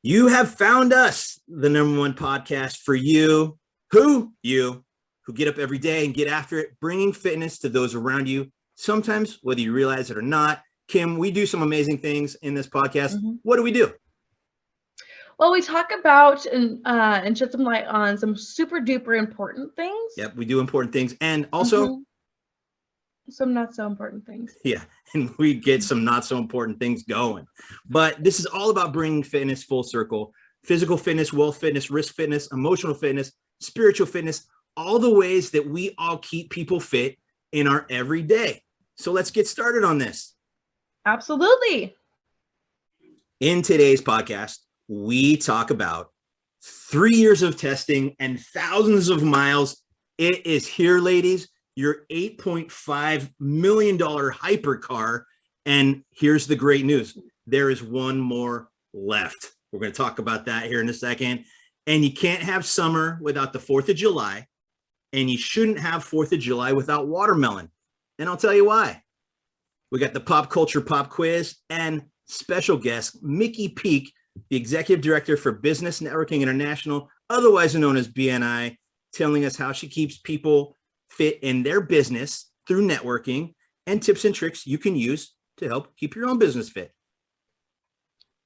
You have found us, the number one podcast for you who get up every day and get after it, bringing fitness to those around you. Sometimes, whether you realize it or not, Kim, we do some amazing things in this podcast. Mm-hmm. What do we do? Well, we talk about and shed some light on some super duper important things. Yep, we do important things, and also some not so important things. Yeah, and we get some not so important things going. But this is all about bringing fitness full circle: physical fitness, wealth fitness, risk fitness, emotional fitness, spiritual fitness, all the ways that we all keep people fit in our everyday. So let's get started on this. Absolutely. In today's podcast, we talk about 3 years of testing and thousands of miles. It is here, ladies, your $8.5 million hypercar. And here's the great news. There is one more left. We're going to talk about that here in a second. And you can't have summer without the 4th of July. And you shouldn't have 4th of July without watermelon. And I'll tell you why. We got the pop culture pop quiz and special guest, Micki Peak, the Executive Director for Business Networking International, otherwise known as BNI, telling us how she keeps people fit in their business through networking and tips and tricks you can use to help keep your own business fit.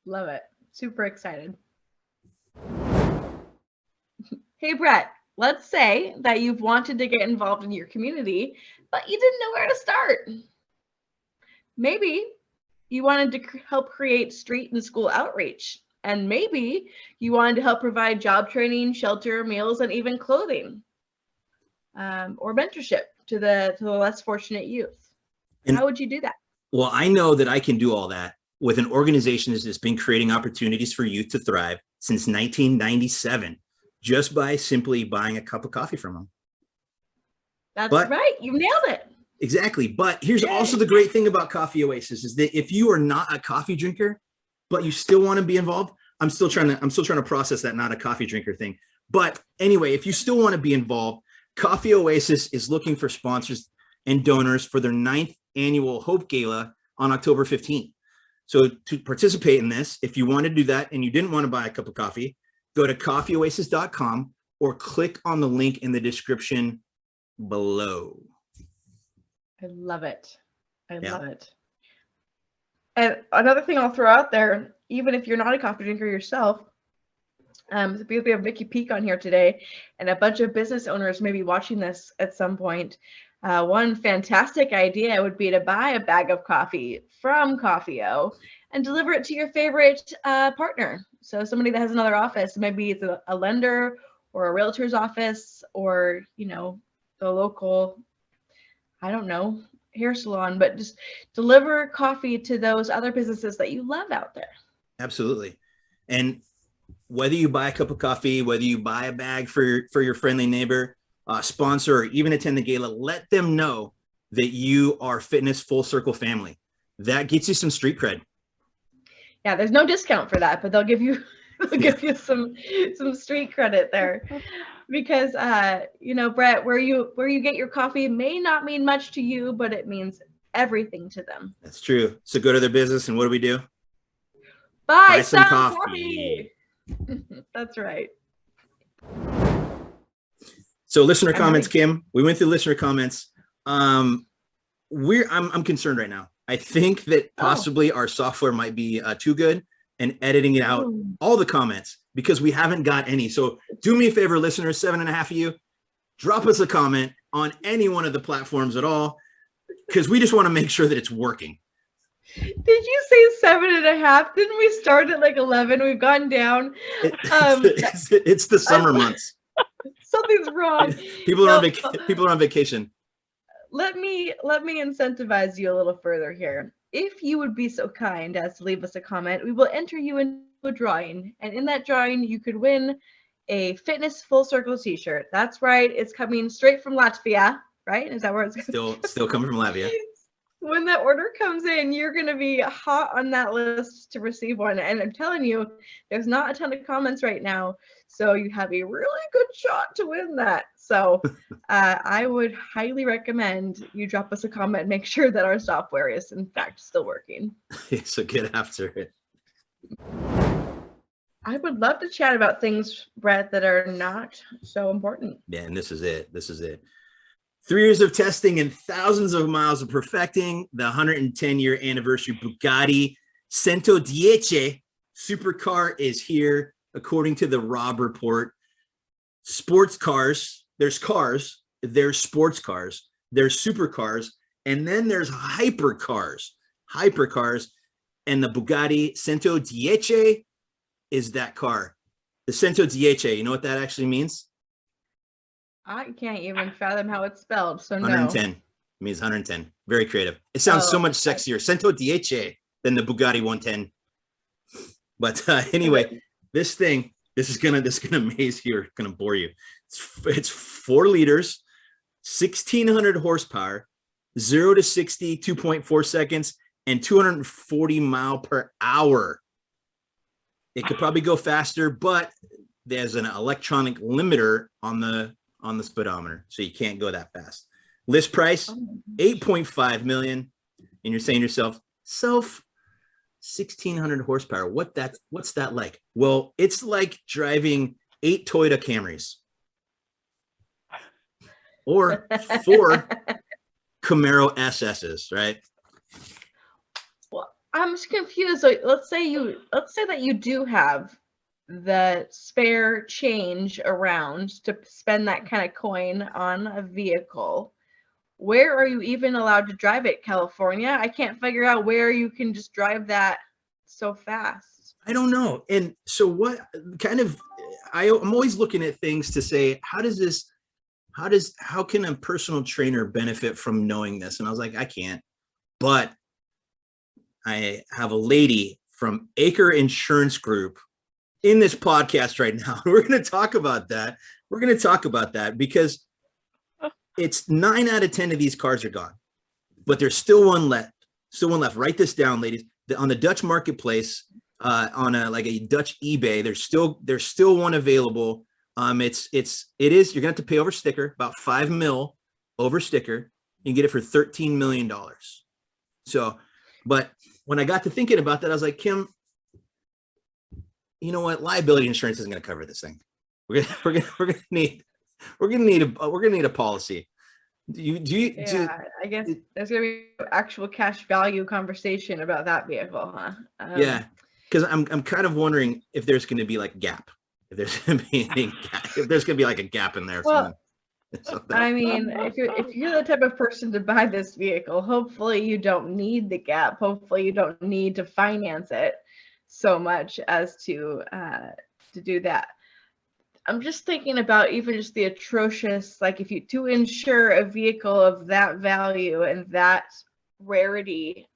Love it. Super excited. Hey, Brett, let's say that you've wanted to get involved in your community, but you didn't know where to start. Maybe you wanted to help create street and school outreach, and maybe you wanted to help provide job training, shelter, meals, and even clothing, or mentorship to the less fortunate youth. And how would you do that? Well, I know that I can do all that with an organization that's been creating opportunities for youth to thrive since 1997, just by simply buying a cup of coffee from them. That's right. You nailed it. Exactly. But here's also the great thing about Coffee Oasis is that if you are not a coffee drinker, but you still want to be involved, I'm still trying to process that not a coffee drinker thing. But anyway, if you still want to be involved, Coffee Oasis is looking for sponsors and donors for their 9th annual Hope Gala on October 15th. So to participate in this, if you want to do that and you didn't want to buy a cup of coffee, go to coffeeoasis.com or click on the link in the description below. I love it. I love it. And another thing I'll throw out there, even if you're not a coffee drinker yourself, because we have Micki Peak on here today, and a bunch of business owners may be watching this at some point. One fantastic idea would be to buy a bag of coffee from Coffee O and deliver it to your favorite partner. So somebody that has another office, maybe it's a lender or a realtor's office, or the local, I don't know, hair salon, but just deliver coffee to those other businesses that you love out there. Absolutely. And whether you buy a cup of coffee, whether you buy a bag for your friendly neighbor, sponsor, or even attend the gala, let them know that you are Fitness Full Circle family. That gets you some street cred. Yeah, there's no discount for that, but they'll give you give you some street credit there. Because Brett, where you get your coffee may not mean much to you, but it means everything to them. That's true. So go to their business, and what do? Buy some coffee. That's right. So listener comments, Kim. We went through listener comments. I'm concerned right now. I think that possibly our software might be too good and editing it out, all the comments, because we haven't got any. So do me a favor, listeners, 7.5 of you, drop us a comment on any one of the platforms at all, because we just want to make sure that it's working. Did you say 7.5? Didn't we start at like 11? We've gone down. It's the summer months. Something's wrong. People are on vacation. Let me incentivize you a little further here. If you would be so kind as to leave us a comment, we will enter you into a drawing. And in that drawing, you could win a Fitness Full Circle t-shirt. That's right. It's coming straight from Latvia, right? Is that where it's still coming from Latvia? When that order comes in, you're going to be hot on that list to receive one. And I'm telling you, there's not a ton of comments right now. So you have a really good shot to win that. So I would highly recommend you drop us a comment and make sure that our software is in fact still working. So get after it. I would love to chat about things, Brett, that are not so important. Yeah, and this is it. 3 years of testing and thousands of miles of perfecting the 110-year anniversary Bugatti Cento Dieci supercar is here, according to the Robb Report. Sports cars, there's sports cars, there's supercars, and then there's hypercars, and the Bugatti Cento Dieci is that car. The Cento Dieci, you know what that actually means? I can't even fathom how it's spelled, so no. 110. It means 110. Very creative. It sounds so much sexier, Cento Dieci, than the Bugatti 110. But anyway, this is gonna amaze you, or gonna bore you. It's 4 liters, 1,600 horsepower, 0 to 60, 2.4 seconds, and 240 mile per hour. It could probably go faster, but there's an electronic limiter on the speedometer, so you can't go that fast. List price $8.5 million, and you're saying to yourself, 1,600 horsepower. What's that like? Well, it's like driving 8 Toyota Camrys or 4 Camaro SSs, right? Well, I'm just confused. So let's say that you do have the spare change around to spend that kind of coin on a vehicle. Where are you even allowed to drive it? California? I can't figure out where you can just drive that so fast. I don't know. And so what kind of, I'm always looking at things to say, how can a personal trainer benefit from knowing this? And I was like, I can't, but I have a lady from Acre Insurance Group in this podcast right now. We're going to talk about that. Because it's 9 out of 10 of these cars are gone, but there's still one left. Write this down, ladies. On the Dutch marketplace, on a Dutch eBay, there's still one available. You're gonna have to pay over sticker, about $5 million over sticker. You can get it for $13 million. So, but when I got to thinking about that, I was like, Kim, you know what? Liability insurance isn't gonna cover this thing. We're gonna need a policy. I guess there's gonna be actual cash value conversation about that vehicle, huh? Yeah, because I'm kind of wondering if there's going to be like a gap. If there's going to be like a gap in there. Well, I mean, if you're the type of person to buy this vehicle, hopefully you don't need the gap. Hopefully you don't need to finance it so much as to do that. I'm just thinking about even just the atrocious, like if you to insure a vehicle of that value and that rarity,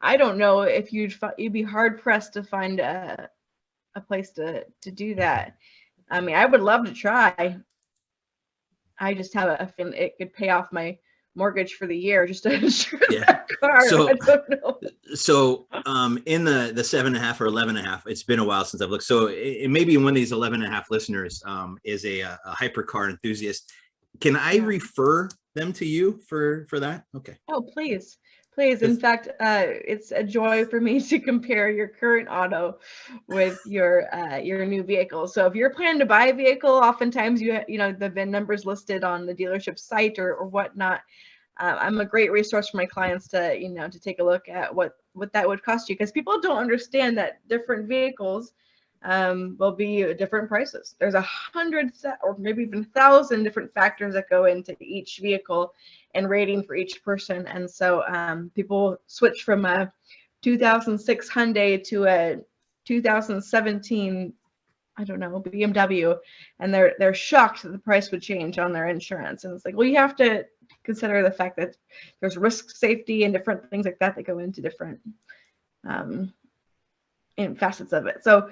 I don't know if you'd be hard pressed to find a place to do that. I mean, I would love to try. I just have a feeling it could pay off my mortgage for the year just to insure that car. So, I don't know. So in the 7.5 or 11.5, it's been a while since I've looked. So it may be one of these 11.5 listeners is a hypercar enthusiast. Can I refer them to you for that? Okay. Oh, please. In fact, it's a joy for me to compare your current auto with your new vehicle. So if you're planning to buy a vehicle, oftentimes you know the VIN numbers listed on the dealership site or whatnot. I'm a great resource for my clients to take a look at what that would cost you, because people don't understand that different vehicles will be different prices. There's 100 or maybe even 1,000 different factors that go into each vehicle and rating for each person. And so people switch from a 2006 Hyundai to a 2017, I don't know, BMW, and they're shocked that the price would change on their insurance. And it's like, well, you have to consider the fact that there's risk, safety, and different things like that go into different facets of it. So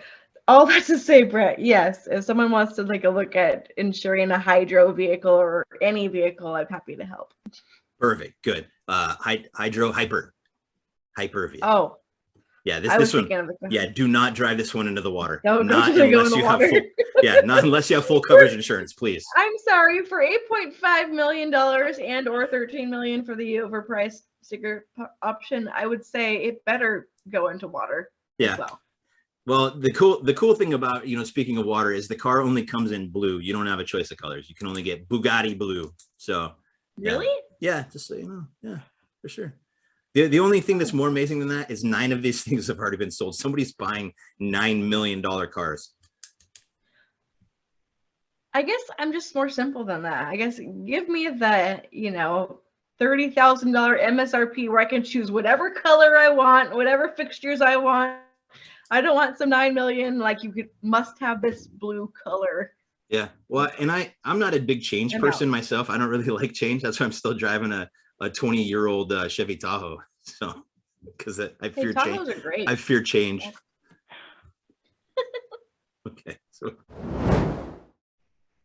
all that to say, Brett, yes, if someone wants to take a look at insuring a hydro vehicle or any vehicle, I'm happy to help. Perfect. Good. Hyper vehicle. Oh. Yeah, this one. Yeah, do not drive this one into the water. No, not unless you have full. Yeah, not unless you have full coverage insurance, please. I'm sorry, for $8.5 million and or $13 million for the overpriced sticker option, I would say it better go into water. Yeah. As well. Well, the cool thing about, speaking of water, is the car only comes in blue. You don't have a choice of colors. You can only get Bugatti blue. So Really? yeah, just so you know. Yeah, for sure. The only thing that's more amazing than that is 9 of these things have already been sold. Somebody's buying $9 million cars. I guess I'm just more simple than that. I guess give me the, $30,000 MSRP where I can choose whatever color I want, whatever fixtures I want. I don't want some 9 million, like must have this blue color. Yeah. Well, and I'm not a big change person myself. I don't really like change. That's why I'm still driving a 20-year-old Chevy Tahoe. So, because I fear change. Tahoes are great. I fear change. Okay. So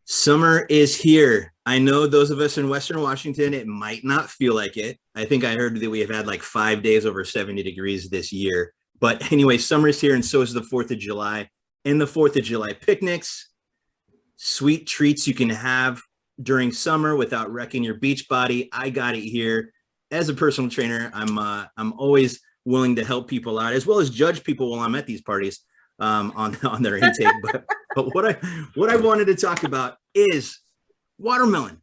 summer is here. I know those of us in Western Washington, it might not feel like it. I think I heard that we have had like 5 days over 70 degrees this year. But anyway, summer is here, and so is the 4th of July. And the 4th of July picnics, sweet treats you can have during summer without wrecking your beach body. I got it here. As a personal trainer, I'm always willing to help people out, as well as judge people while I'm at these parties on their intake. But what I wanted to talk about is watermelon.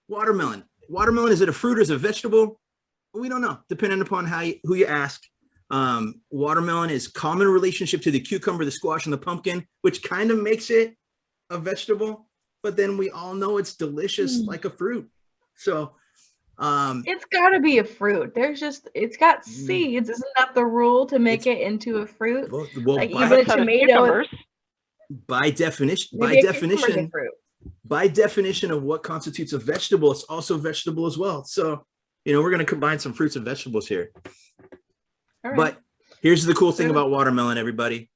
Watermelon, is it a fruit or is it a vegetable? We don't know, depending upon who you ask. Watermelon is common relationship to the cucumber, the squash, and the pumpkin, which kind of makes it a vegetable, but then we all know it's delicious like a fruit. So it's got to be a fruit. It's got seeds. Isn't that the rule to make it into a fruit? Well, like even a tomato. By definition of what constitutes a vegetable, it's also vegetable as well. So, we're going to combine some fruits and vegetables here. Right. But here's the cool thing about watermelon, everybody.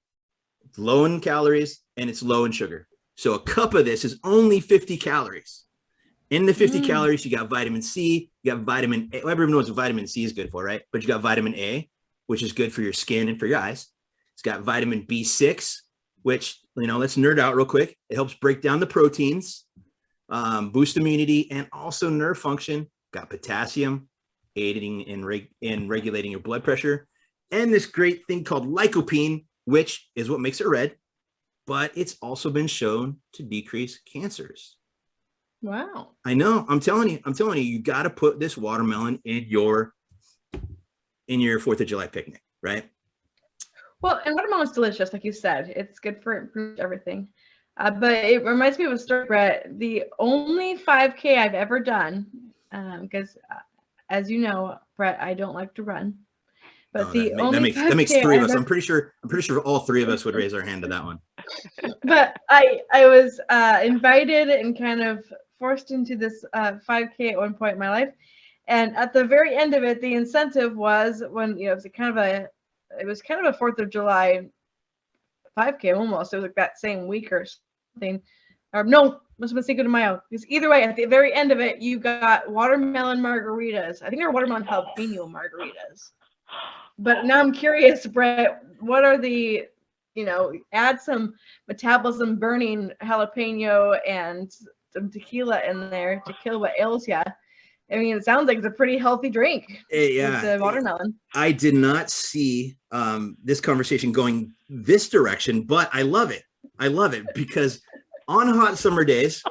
It's low in calories and it's low in sugar. So a cup of this is only 50 calories. In the 50 calories, you got vitamin C, you got vitamin A. Everyone knows what vitamin C is good for, right? But you got vitamin A, which is good for your skin and for your eyes. It's got vitamin B6, which, let's nerd out real quick. It helps break down the proteins, boost immunity, and also nerve function. Got potassium, aiding in regulating your blood pressure. And this great thing called lycopene, which is what makes it red, but it's also been shown to decrease cancers. Wow. I know. I'm telling you, you got to put this watermelon in your 4th of July picnic, right? Well, and watermelon's delicious, like you said. It's good for everything. But it reminds me of a story, Brett. The only 5K I've ever done, because as you know, Brett, I don't like to run. But that makes 3 of us. I'm pretty sure all 3 of us would raise our hand to that one. But I was invited and kind of forced into this 5K at one point in my life, and at the very end of it, the incentive was when it was kind of a 4th of July 5K almost. It was like that same week or something. Or no, must have been Cinco de Mayo. Because either way, at the very end of it, you got watermelon margaritas. I think they're watermelon jalapeno margaritas. But now I'm curious, Brett, what are the, add some metabolism burning jalapeno and some tequila in there to kill what ails ya. I mean, it sounds like it's a pretty healthy drink. Yeah. It's watermelon. I did not see this conversation going this direction, but I love it. Because on hot summer days,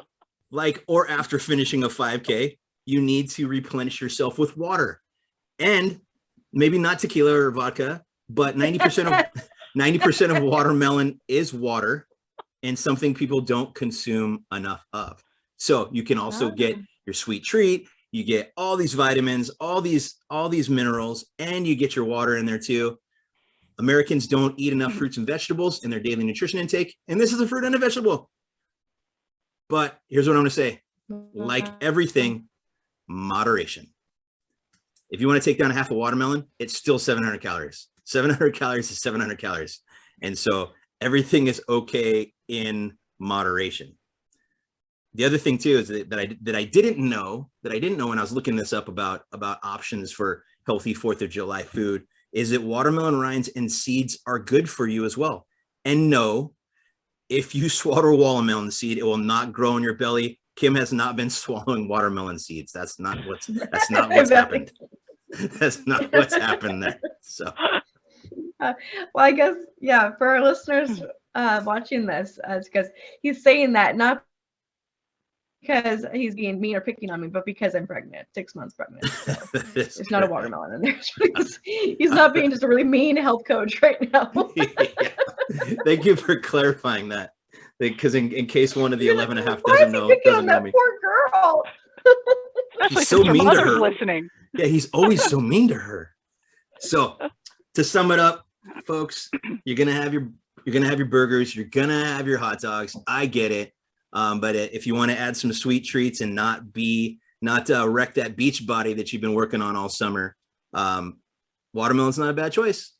or after finishing a 5K, you need to replenish yourself with water. And maybe not tequila or vodka, but 90% of watermelon is water, and something people don't consume enough of. So you can also get your sweet treat. You get all these vitamins, all these minerals, and you get your water in there too. Americans don't eat enough fruits and vegetables in their daily nutrition intake, and this is a fruit and a vegetable. But here's what I'm going to say. Like everything, moderation. If you want to take down half a watermelon, it's still 700 calories. 700 calories is 700 calories. And so everything is okay in moderation. The other thing too is that I didn't know when I was looking this up about options for healthy 4th of July food is that watermelon rinds and seeds are good for you as well. And no, if you swallow a watermelon seed, it will not grow in your belly. Kim has not been swallowing watermelon seeds. That's not what's happened. That's not what's happened there. So Well, I guess, yeah, for our listeners watching this, it's because he's saying that not because he's being mean or picking on me, but because I'm pregnant, 6 months pregnant. So there's not a watermelon in there. He's not being just a really mean health coach right now. Yeah. Thank you for clarifying that. Because in case one of the 11 and a half Why doesn't is he know, picking doesn't on know that me. poor girl? Especially He's so since her mean to mother's her. listening. Yeah, he's always so mean to her. So to sum it up, folks, you're gonna have your burgers, you're gonna have your hot dogs. I get it. But if you want to add some sweet treats and not wreck that beach body that you've been working on all summer, watermelon's not a bad choice.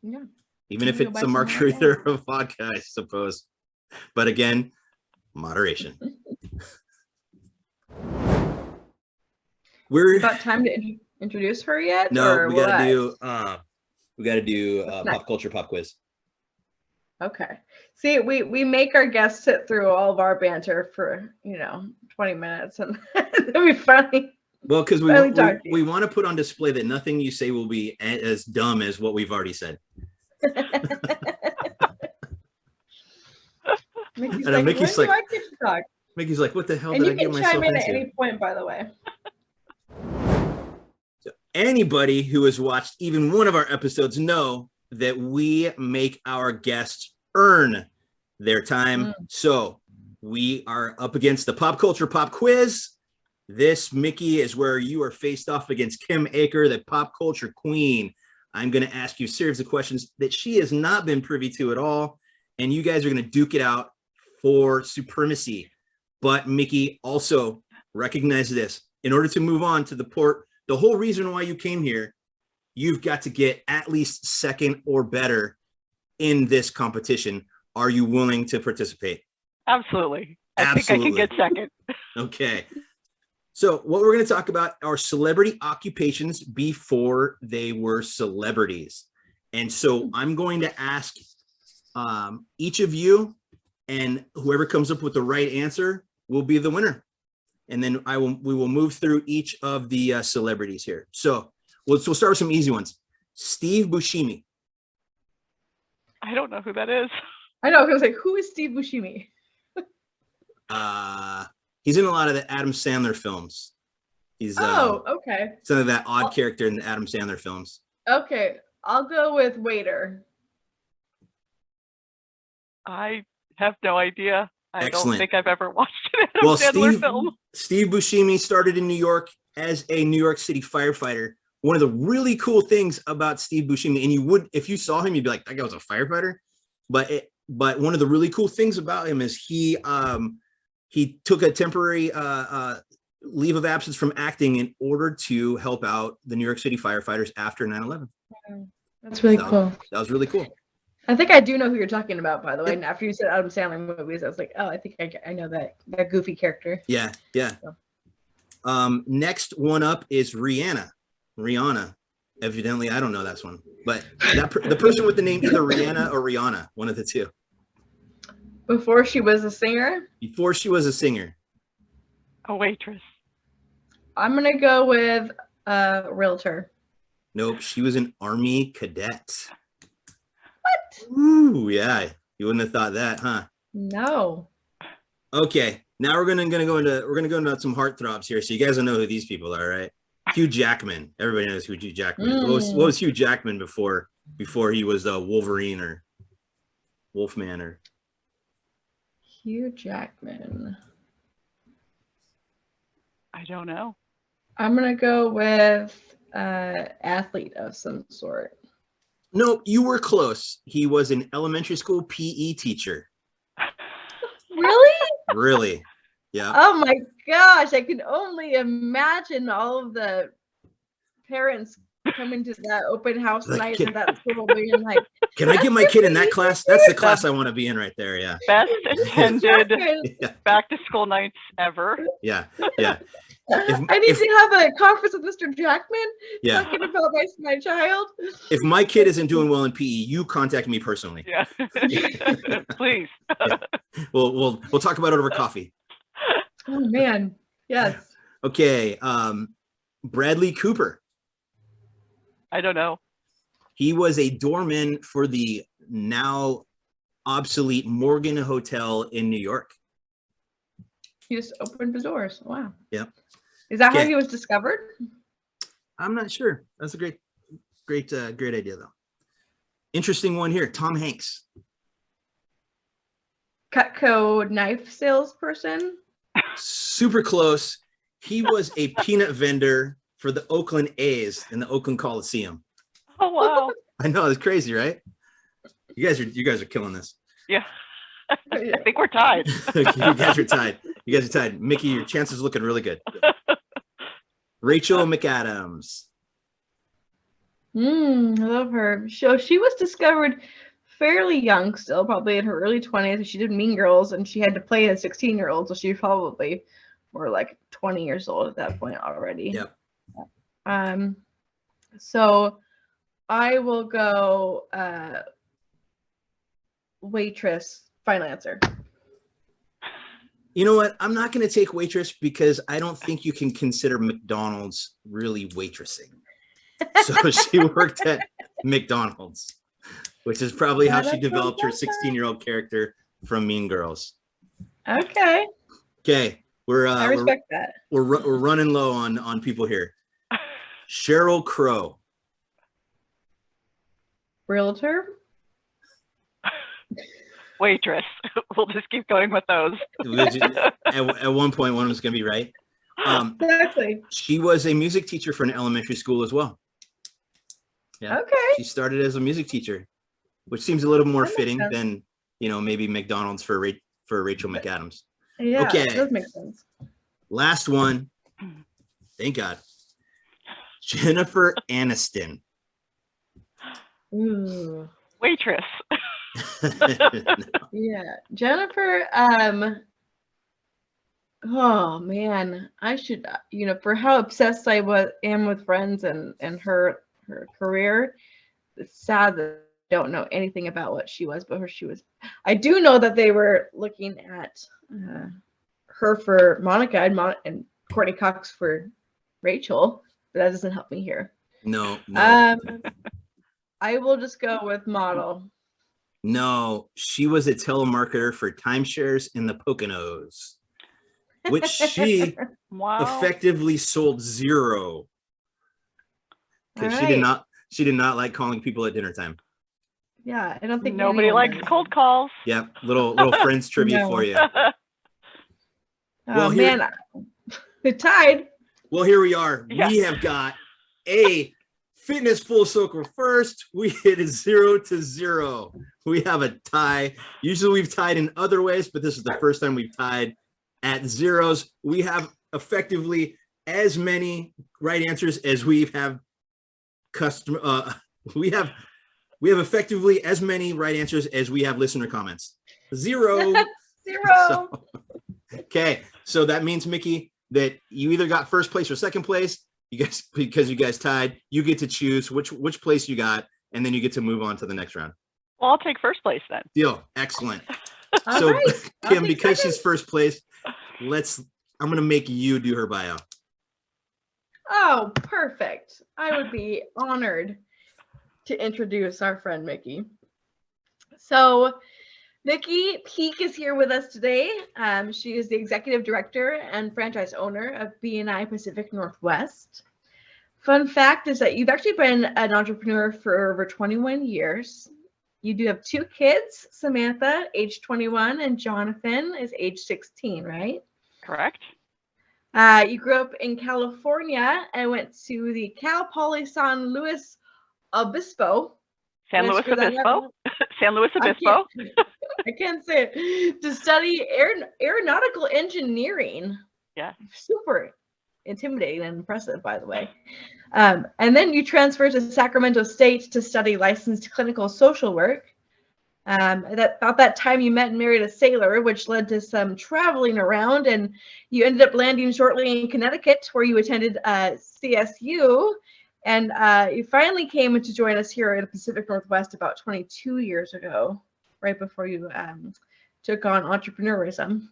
Yeah. Even if it's a margarita or a vodka, I suppose. But again, moderation. We're got time to introduce her yet? No, or we will gotta I? do What's pop next? culture pop quiz. Okay. See, we make our guests sit through all of our banter for 20 minutes, and it'll be funny. Well, because we Finally want to put on display that nothing you say will be as dumb as what we've already said. Micki's I know, like, Micki's when like- do I get to talk? Mickey's like, what the hell And did you I get can myself chime in at into? any point, by the way. So anybody who has watched even one of our episodes know that we make our guests earn their time. So we are up against the pop culture pop quiz. This, Micki, is where you are faced off against Kim Aker, the pop culture queen. I'm going to ask you a series of questions that she has not been privy to at all. And you guys are going to duke it out for supremacy. But Micki, also recognize this. In order to move on to the whole reason why you came here, you've got to get at least second or better in this competition. Are you willing to participate? Absolutely. Absolutely. I think I can get second. Okay. So what we're going to talk about are celebrity occupations before they were celebrities. And so I'm going to ask each of you, and whoever comes up with the right answer will be the winner. And then we will move through each of the celebrities here. So we'll start with some easy ones. Steve Buscemi. I don't know who that is. I know. I was like, who is Steve Buscemi? He's in a lot of the Adam Sandler films. He's okay. Some of that odd character in the Adam Sandler films. Okay, I'll go with waiter. I have no idea. I Excellent. don't think I've ever watched an Adam Sandler film. Steve Buscemi started in New York as a New York City firefighter. One of the really cool things about Steve Buscemi, and if you saw him, you'd be like, that guy was a firefighter. But one of the really cool things about him is he took a temporary leave of absence from acting in order to help out the New York City firefighters after 9/11. That's really cool. That was really cool. I think I do know who you're talking about, by the way. And after you said Adam Sandler movies, I was like, oh, I think I know that goofy character. Yeah. So. Next one up is Rihanna. Evidently, I don't know that one, but the person with the name either Rihanna or Rihanna, one of the two. Before she was a singer? Before she was a singer. A waitress. I'm going to go with a realtor. Nope, she was an Army cadet. What? Ooh, yeah. You wouldn't have thought that, huh? No. Okay, now we're gonna go into some heartthrobs here, so you guys will know who these people are, right? Hugh Jackman. Everybody knows who Hugh Jackman is. What was Hugh Jackman before he was Wolverine or Wolfman or? Hugh Jackman. I don't know. I'm going to go with athlete of some sort. No, you were close. He was an elementary school PE teacher. Really? Really? Yeah. Oh my gosh, I can only imagine all of the parents coming to that open house night at that school being like, can I get my kid in that class? That's the class I want to be in right there. Yeah. Best attended Yeah. back to school nights ever. Yeah. I need to have a conference with Mr. Jackman Yeah. talking about my child. If my kid isn't doing well in PE, you contact me personally. Yeah. Please. Yeah. We'll talk about it over coffee. Oh man. Yes. Okay. Bradley Cooper. I don't know. He was a doorman for the now obsolete Morgan Hotel in New York. He just opened the doors. Wow. Yep. Is that how Okay. he was discovered? I'm not sure. That's a great idea, though. Interesting one here. Tom Hanks. Cutco knife salesperson. Super close. He was a peanut vendor for the Oakland A's in the Oakland Coliseum. Oh, wow. I know, it's crazy, right? You guys are killing this. Yeah. I think we're tied. Okay, you guys are tied. Micki, your chances looking really good. Rachel McAdams. I love her. So she was discovered fairly young still, probably in her early 20s. She did Mean Girls, and she had to play a 16-year-old, so she was probably more like 20 years old at that point already. Yep. So I will go waitress, final answer. You know what? I'm not going to take waitress because I don't think you can consider McDonald's really waitressing. So she worked at McDonald's, which is probably how she developed her 16-year-old character from Mean Girls. Okay. Okay, I respect that. We're running low on people here. Sheryl Crow. Realtor. Waitress. We'll just keep going with those. At one point, one of them's going to be right. Exactly. She was a music teacher for an elementary school as well. Yeah. Okay. She started as a music teacher, which seems a little more That makes fitting sense. than, maybe McDonald's for Rachel McAdams. Yeah, Okay. that does make sense. Last one. Thank God. Jennifer Aniston. Ooh. Waitress. Yeah. Jennifer, oh man, I should, for how obsessed I am with Friends and her career, it's sad that I don't know anything about what she was, but I do know that they were looking at her for Monica and Courtney Cox for Rachel, but that doesn't help me here. No. I will just go with model. No, she was a telemarketer for timeshares in the Poconos, which she Wow. effectively sold zero. Because she did not like calling people at dinner time. Yeah, I don't think Nobody anyone likes does. cold calls. Yep, little Friends trivia No. for you. Oh man, they're tied. Well, here we are. Yeah. We have got a fitness full circle first. We hit 0-0. We have a tie. Usually we've tied in other ways, but this is the first time we've tied at zeros. We have effectively as many right answers as we have we have effectively as many right answers as we have listener comments. 0. Okay, so that means, Micki, that you either got first place or second place. You guys, because you guys tied, you get to choose which place you got, and then you get to move on to the next round. Well, I'll take first place then. Deal. Excellent. All So, right. Kim, because she's first place, I'm going to make you do her bio. Oh, perfect. I would be honored to introduce our friend Micki. So, Micki Peak is here with us today. She is the Executive Director and Franchise Owner of BNI Pacific Northwest. Fun fact is that you've actually been an entrepreneur for over 21 years. You do have 2 kids, Samantha, age 21, and Jonathan is age 16, right? Correct. You grew up in California and went to the Cal Poly San Luis Obispo. San Luis Obispo. San Luis Obispo. I can't say it. To study aeronautical engineering. Yeah. Super intimidating and impressive, by the way. And then you transferred to Sacramento State to study licensed clinical social work. About that time you met and married a sailor, which led to some traveling around, and you ended up landing shortly in Connecticut, where you attended CSU, and you finally came to join us here at the Pacific Northwest about 22 years ago, right before you took on entrepreneurism.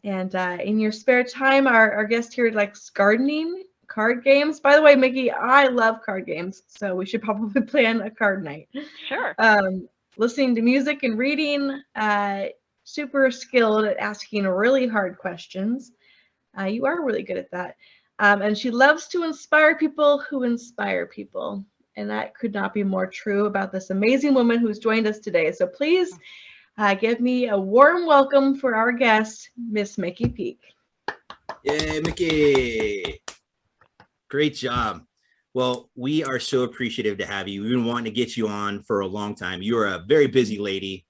And in your spare time, our guest here likes gardening, card games. By the way, Micki, I love card games, so we should probably plan a card night. Sure. Listening to music and reading, super skilled at asking really hard questions. You are really good at that. And she loves to inspire people who inspire people. And that could not be more true about this amazing woman who's joined us today. So please give me a warm welcome for our guest, Miss Micki Peak. Yay, Micki. Great job. Well, we are so appreciative to have you. We've been wanting to get you on for a long time. You're a very busy lady.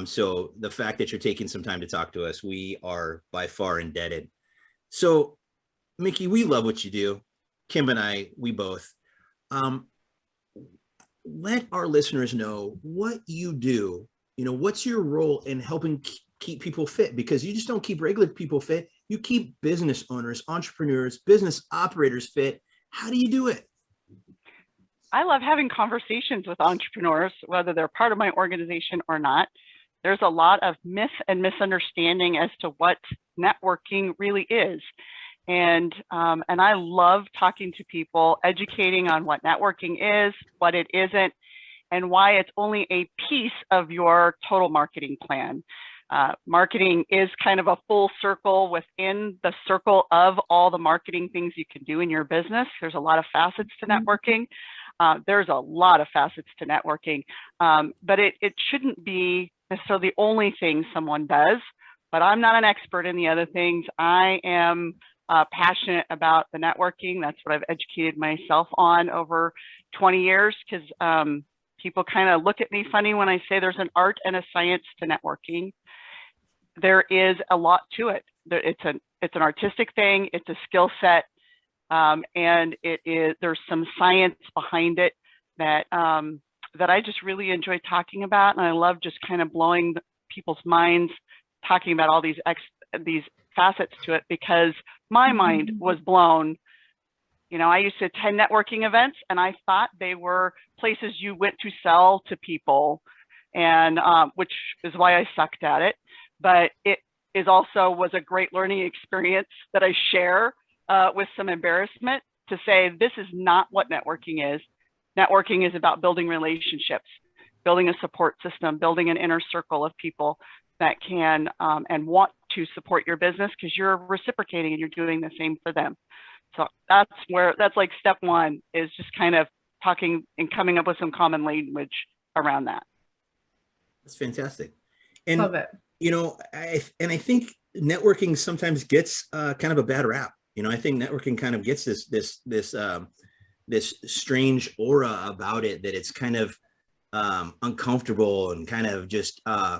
So the fact that you're taking some time to talk to us, we are by far indebted. So, Micki, we love what you do. Kim and I, we both. Let our listeners know what you do. You know, what's your role in helping keep people fit? Because you just don't keep regular people fit. You keep business owners, entrepreneurs, business operators fit. How do you do it? I love having conversations with entrepreneurs, whether they're part of my organization or not. There's a lot of myth and misunderstanding as to what networking really is. And I love talking to people, educating on what networking is, what it isn't, and why it's only a piece of your total marketing plan. Marketing is kind of a full circle within the circle of all the marketing things you can do in your business. There's a lot of facets to networking. There's a lot of facets to networking, but it shouldn't be necessarily the only thing someone does. But I'm not an expert in the other things. I am passionate about the networking. That's what I've educated myself on over 20 years, because people kind of look at me funny when I say there's an art and a science to networking. There is a lot to it. It's an artistic thing. It's a skill set, and there's some science behind it that I just really enjoy talking about, and I love just kind of blowing people's minds, talking about all these facets to it, because my mind was blown. You know, I used to attend networking events, and I thought they were places you went to sell to people, and which is why I sucked at it. But it was a great learning experience that I share with some embarrassment to say, this is not what networking is. Networking is about building relationships, building a support system, building an inner circle of people that can and want to support your business, because you're reciprocating and you're doing the same for them. So that's like step one, is just kind of talking and coming up with some common language around that. That's fantastic. And love it. You know, I think networking sometimes gets kind of a bad rap. You know, I think networking kind of gets this strange aura about it, that it's kind of uncomfortable and kind of just I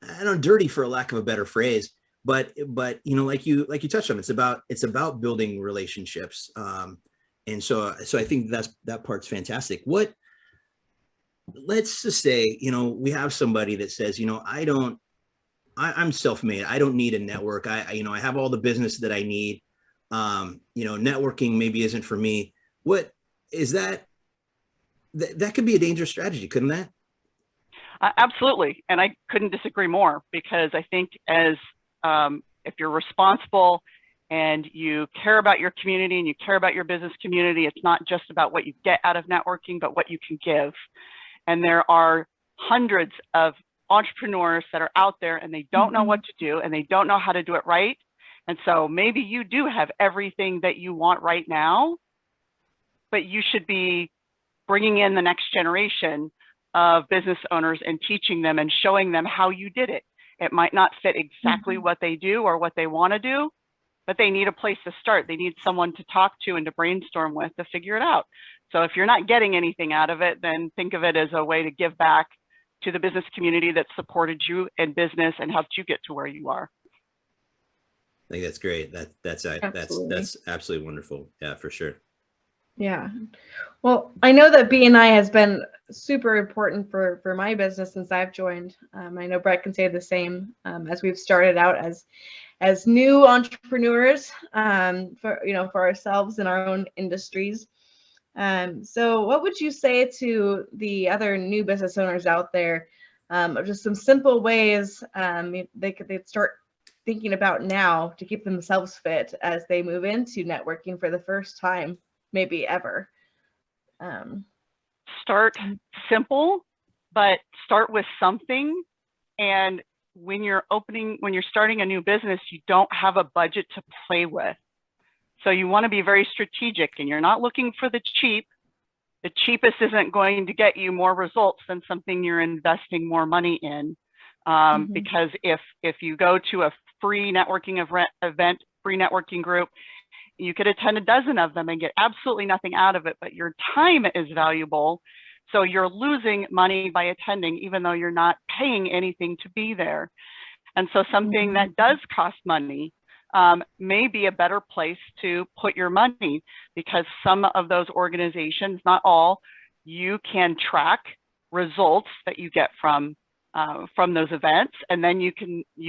don't know, dirty, for a lack of a better phrase. But you know, like you touched on, it's about building relationships. And so I think that part's fantastic. Let's just say, you know, we have somebody that says, you know, I'm self-made. I don't need a network. I have all the business that I need. You know, networking maybe isn't for me. What is that? That could be a dangerous strategy, couldn't that? Absolutely. And I couldn't disagree more, because I think if you're responsible and you care about your community and you care about your business community, it's not just about what you get out of networking, but what you can give. And there are hundreds of entrepreneurs that are out there, and they don't know what to do, and they don't know how to do it right. And so maybe you do have everything that you want right now, but you should be bringing in the next generation of business owners and teaching them and showing them how you did it. It might not fit exactly what they do or what they want to do, but they need a place to start. They need someone to talk to and to brainstorm with to figure it out. So if you're not getting anything out of it, then think of it as a way to give back to the business community that supported you in business and helped you get to where you are. I think that's great. That's absolutely wonderful. Yeah, for sure. Yeah. Well, I know that BNI has been super important for my business since I've joined. I know Brett can say the same, as we've started out as new entrepreneurs for ourselves in our own industries. So what would you say to the other new business owners out there, just some simple ways they'd start thinking about now to keep themselves fit as they move into networking for the first time, maybe ever? Start simple, but start with something. And when you're starting a new business, you don't have a budget to play with. So you want to be very strategic, and you're not looking for the cheap. The cheapest isn't going to get you more results than something you're investing more money in. Because if you go to a free networking event, free networking group, you could attend a dozen of them and get absolutely nothing out of it, but your time is valuable. So you're losing money by attending, even though you're not paying anything to be there. And so something that does cost money may be a better place to put your money, because some of those organizations, not all, you can track results that you get from those events, and then you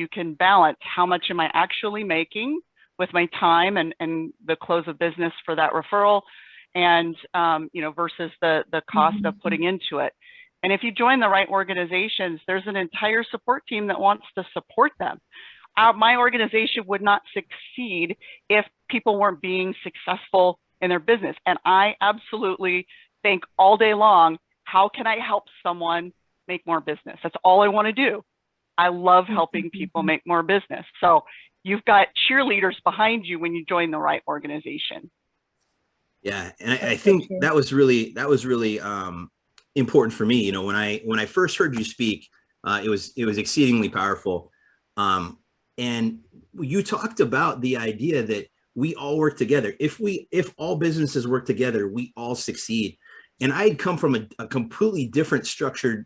can balance how much am I actually making with my time and the close of business for that referral, and versus the cost of putting into it. And if you join the right organizations, there's an entire support team that wants to support them. My organization would not succeed if people weren't being successful in their business. And I absolutely think all day long, how can I help someone make more business? That's all I want to do. I love helping people make more business. So you've got cheerleaders behind you when you join the right organization. Yeah, and I think that was really important for me. When I first heard you speak, it was exceedingly powerful. And you talked about the idea that we all work together. If all businesses work together, we all succeed. And I had come from a completely different structured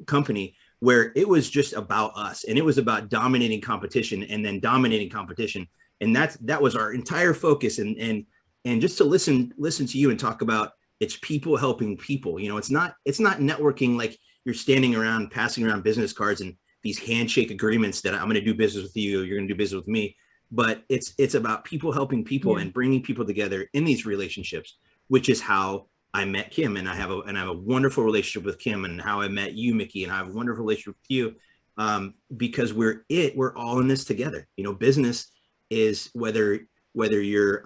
company where it was just about us, and it was about dominating competition and then dominating competition. And that was our entire focus. And just to listen to you and talk about it's people helping people. It's not networking like you're standing around passing around business cards and these handshake agreements that I'm going to do business with you, you're going to do business with me. But it's about people helping people and bringing people together in these relationships, which is how I met Kim, and I have a wonderful relationship with Kim, and how I met you, Micki, and I have a wonderful relationship with you, because we're all in this together. Business is whether you're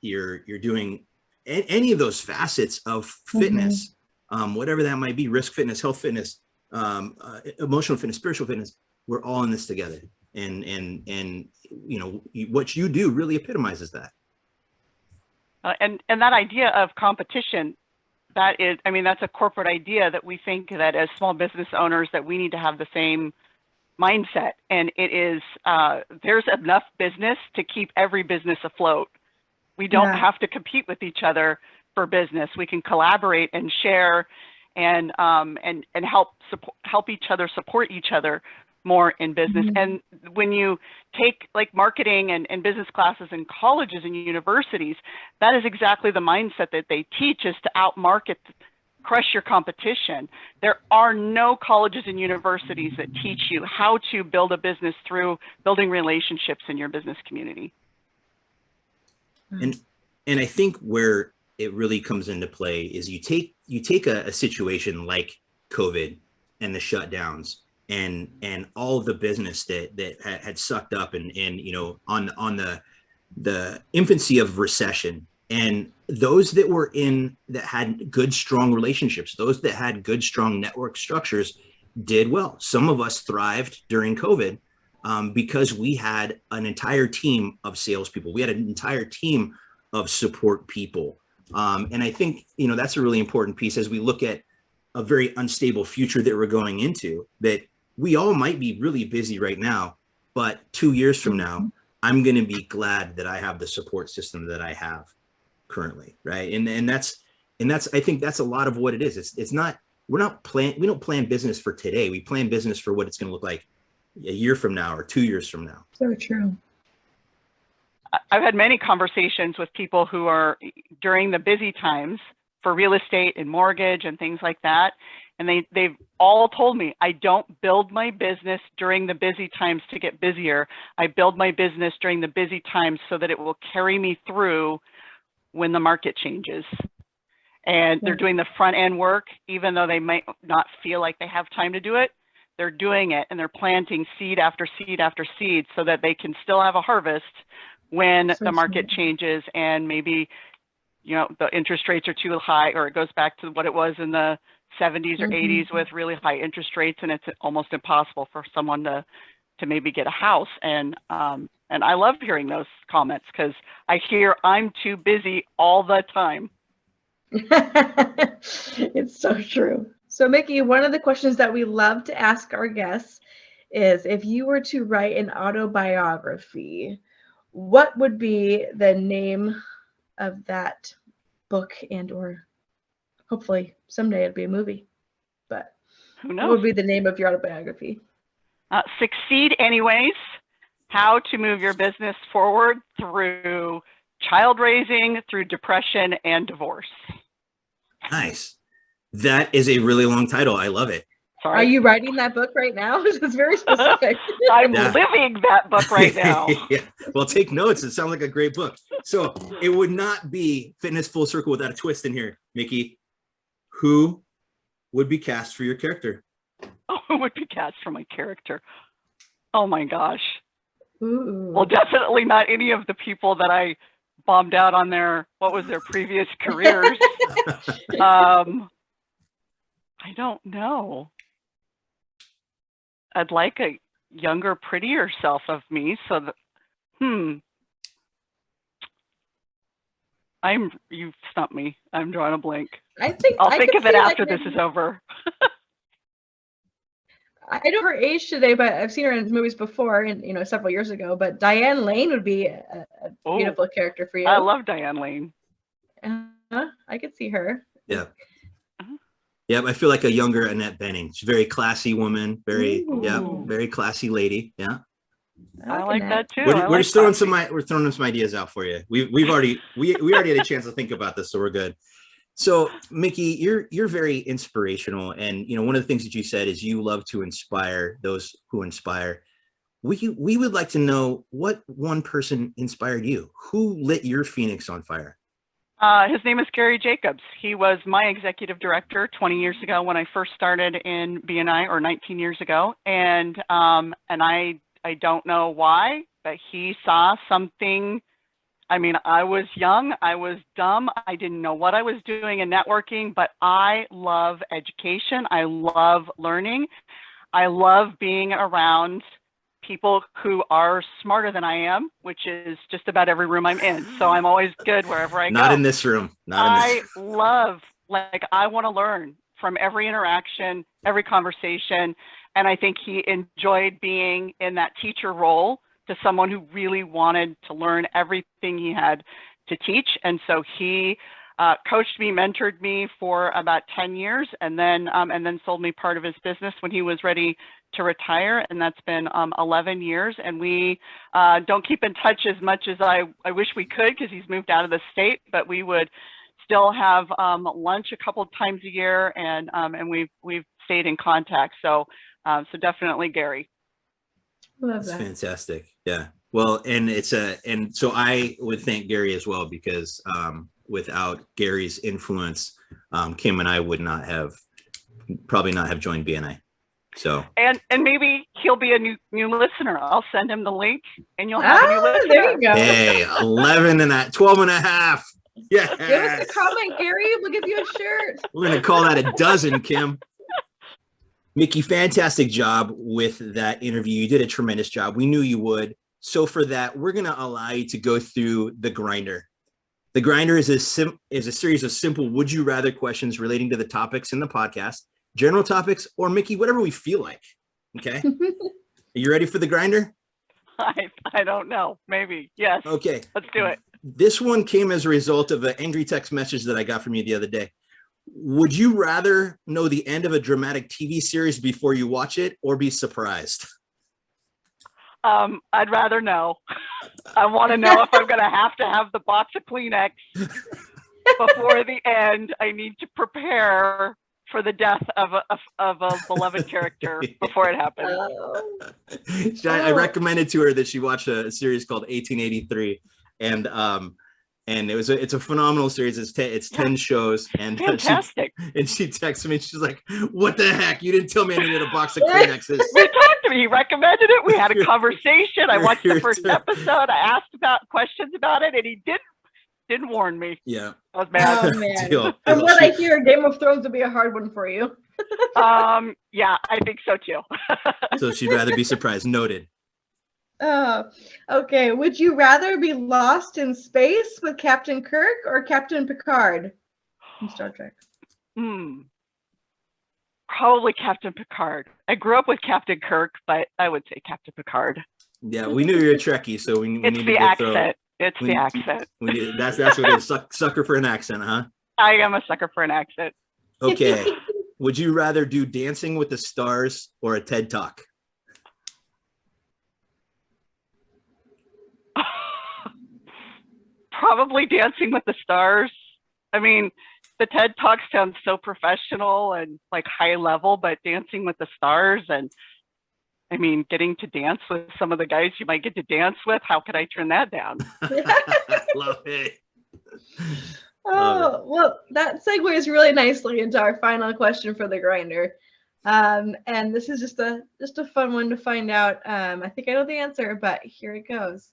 doing any of those facets of fitness, whatever that might be, risk fitness, health fitness, emotional fitness, spiritual fitness, we're all in this together. And what you do really epitomizes that. And that idea of competition, that's a corporate idea that we think that as small business owners that we need to have the same mindset. And it is, there's enough business to keep every business afloat. We don't have to compete with each other for business. We can collaborate and share and help each other, support each other more in business. And when you take like marketing and business classes in colleges and universities, that is exactly the mindset that they teach, is to outmarket, crush your competition. There are no colleges and universities that teach you how to build a business through building relationships in your business community. And I think where it really comes into play is you take a situation like COVID and the shutdowns and all of the business that had sucked up and on the infancy of recession, and those that had good, strong relationships, those that had good, strong network structures did well. Some of us thrived during COVID because we had an entire team of salespeople. We had an entire team of support people. And I think, that's a really important piece as we look at a very unstable future that we're going into, that we all might be really busy right now, but 2 years from now, I'm going to be glad that I have the support system that I have currently. Right. And that's, I think that's a lot of what it is. We don't plan business for today. We plan business for what it's going to look like a year from now or 2 years from now. So true. I've had many conversations with people who are during the busy times for real estate and mortgage and things like that. And they've all told me, I don't build my business during the busy times to get busier. I build my business during the busy times so that it will carry me through when the market changes. And they're doing the front end work, even though they might not feel like they have time to do it. they're doing it and they're planting seed after seed after seed so that they can still have a harvest when So the market smart. changes and maybe, you know, the interest rates are too high, or it goes back to what it was in the 70s or 80s with really high interest rates, and it's almost impossible for someone to maybe get a house. And I love hearing those comments because I hear I'm too busy all the time. It's so true. So Micki, one of the questions that we love to ask our guests is, if you were to write an autobiography, what would be the name of that book, and or hopefully someday it'll be a movie, but Who what knows? would be the name of your autobiography? Succeed Anyways, how to move your business forward through child raising, through depression and divorce. Nice. That is a really long title. I love it. Sorry. Are you writing that book right now? It's very specific. I'm Yeah. living that book right now. Yeah. Well, take notes. It sounds like a great book. So it would not be Fitness Full Circle without a twist in here. Micki, who would be cast for your character? Oh, who would be cast for my character? Oh my gosh. Ooh. Well, definitely not any of the people that I bombed out on their previous careers. I don't know. I'd like a younger, prettier self of me. So that, you've stumped me. I'm drawing a blank. I'll think of it after this is over. I know her age today, but I've seen her in movies before, and several years ago. But Diane Lane would be a beautiful character for you. I love Diane Lane. I could see her. Yeah. Yeah, I feel like a younger Annette Bening. She's a very classy woman, very classy lady. Yeah. I like that too. We're just throwing some ideas out for you. We already had a chance to think about this, so we're good. So Micki, you're very inspirational, and one of the things that you said is you love to inspire those who inspire. We would like to know what one person inspired you. Who lit your Phoenix on fire? His name is Gary Jacobs. He was my executive director 20 years ago when I first started in BNI, or 19 years ago. And I don't know why, but he saw something. I mean, I was young, I was dumb, I didn't know what I was doing in networking, but I love education. I love learning. I love being around people who are smarter than I am, which is just about every room I'm in. So I'm always good wherever I go. Not in this room. I want to learn from every interaction, every conversation. And I think he enjoyed being in that teacher role to someone who really wanted to learn everything he had to teach. And so he coached me, mentored me for about 10 years, and then sold me part of his business when he was ready to retire. And that's been 11 years. And we don't keep in touch as much as I wish we could, because he's moved out of the state, but we would still have lunch a couple of times a year, and we've stayed in contact. So definitely Gary. Love That's that. fantastic. Yeah. Well, and so I would thank Gary as well, because without Gary's influence, Kim and I would probably not have joined BNI. So and maybe he'll be a new listener. I'll send him the link, and you'll have a new listener. There you go. Hey, 12 and a half. Yeah. Give us a comment, Gary. We'll give you a shirt. We're gonna call that a dozen, Kim. Micki, fantastic job with that interview. You did a tremendous job. We knew you would. So for that, we're going to allow you to go through the grinder. The grinder is a series of simple would you rather questions relating to the topics in the podcast, general topics, or Micki, whatever we feel like. Okay. Are you ready for the grinder? I don't know. Maybe. Yes. Okay. Let's do it. This one came as a result of an angry text message that I got from you the other day. Would you rather know the end of a dramatic TV series before you watch it, or be surprised? I'd rather know. I want to know if I'm going to have the box of Kleenex before the end. I need to prepare for the death of a beloved character before it happens. I recommended to her that she watch a series called 1883, and And it's a phenomenal series. It's 10 shows, and Fantastic. she texted me. She's like, "What the heck? You didn't tell me I needed a box of Kleenexes." We talked to me. He recommended it. We had a conversation. I watched the first episode. I asked about questions about it, and he didn't warn me. Yeah, I was mad. Oh man! From what I hear, Game of Thrones would be a hard one for you. Yeah, I think so too. So she'd rather be surprised. Noted. Oh, okay. Would you rather be lost in space with Captain Kirk or Captain Picard from Star Trek? Probably Captain Picard. I grew up with Captain Kirk, but I would say Captain Picard. Yeah, we knew you're a Trekkie, so we need to get accent. It's the accent. That's what it is. Sucker for an accent, huh? I am a sucker for an accent. Okay. Would you rather do Dancing with the Stars or a TED Talk? Probably Dancing with the Stars. I mean, the TED Talk sounds so professional and like high level, but Dancing with the Stars, and I mean, getting to dance with some of the guys you might get to dance with, how could I turn that down? Love it. Oh, well, that segues really nicely into our final question for the grinder. And this is just a fun one to find out. I think I know the answer, but here it goes.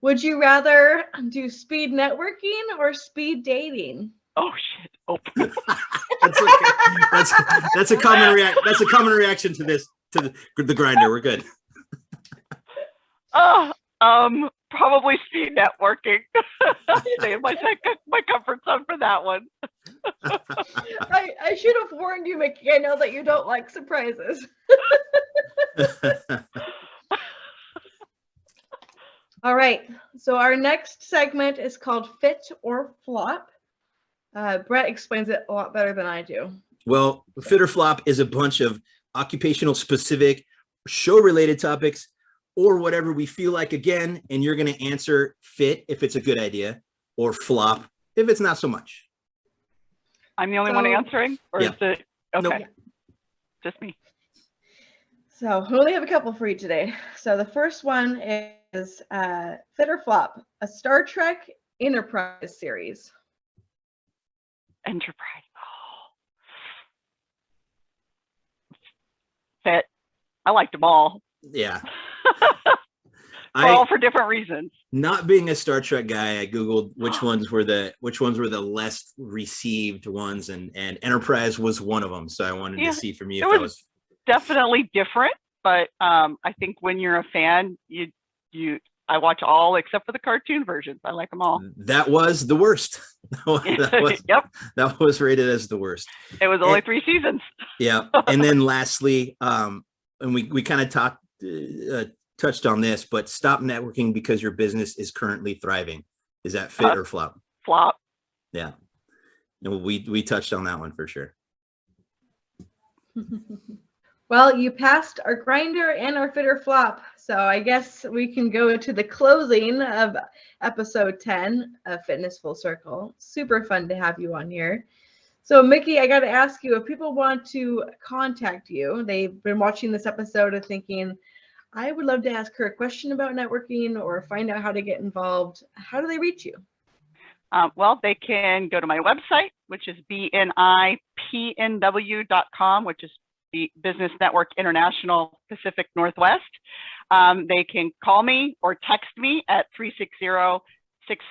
Would you rather do speed networking or speed dating? Oh shit! Oh. That's a common reaction to the grinder. We're good. Probably speed networking. Stay in my comfort zone for that one. I should have warned you, Micki. I know that you don't like surprises. All right. So our next segment is called Fit or Flop. Brett explains it a lot better than I do. Well, Fit or Flop is a bunch of occupational specific show related topics or whatever we feel like, again, and you're going to answer fit if it's a good idea or flop if it's not so much. I'm the only one answering, or is it okay? Nope. Just me. So we only have a couple for you today. So the first one is Fit or Flop, a Star Trek Enterprise series. Enterprise. Fit. I liked them all. Yeah. All for different reasons. Not being a Star Trek guy, I Googled which ones were the less received ones, and Enterprise was one of them. So I wanted to see from you if that was definitely different, but I think when you're a fan, I watch all except for the cartoon versions. I like them all. That was the worst. That was rated as the worst. It was only 3 seasons. Yeah. And then lastly, and we kind of touched on this, but stop networking because your business is currently thriving. Is that fit or flop? Flop. Yeah. No, we touched on that one for sure. Well, you passed our grinder and our fit or flop. So I guess we can go to the closing of episode 10 of Fitness Full Circle. Super fun to have you on here. So Micki, I got to ask you, if people want to contact you, they've been watching this episode and thinking, I would love to ask her a question about networking or find out how to get involved. How do they reach you? Well, they can go to my website, which is bnipnw.com, which is the Business Network International Pacific Northwest. They can call me or text me at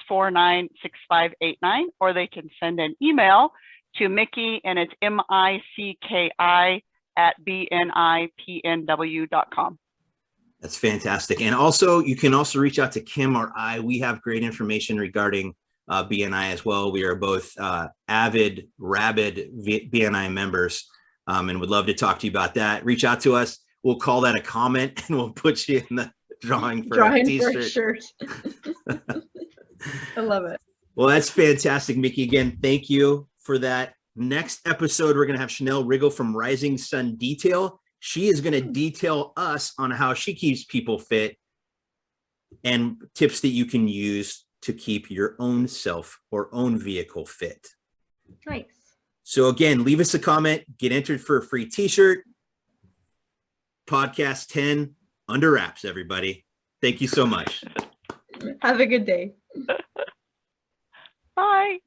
360-649-6589, or they can send an email to Micki, and it's Micki at bnipnw.com. That's fantastic. And also, you can also reach out to Kim or I. We have great information regarding BNI as well. We are both avid, rabid BNI members, and would love to talk to you about that. Reach out to us. We'll call that a comment, and we'll put you in the drawing for a t-shirt. I love it. Well, that's fantastic, Micki. Again, thank you for that. Next episode, we're going to have Chanel Riggle from Rising Sun Detail. She is going to detail us on how she keeps people fit and tips that you can use to keep your own self or own vehicle fit. Nice. So again, leave us a comment, get entered for a free t-shirt. Podcast 10 under wraps, everybody. Thank you so much. Have a good day. Bye.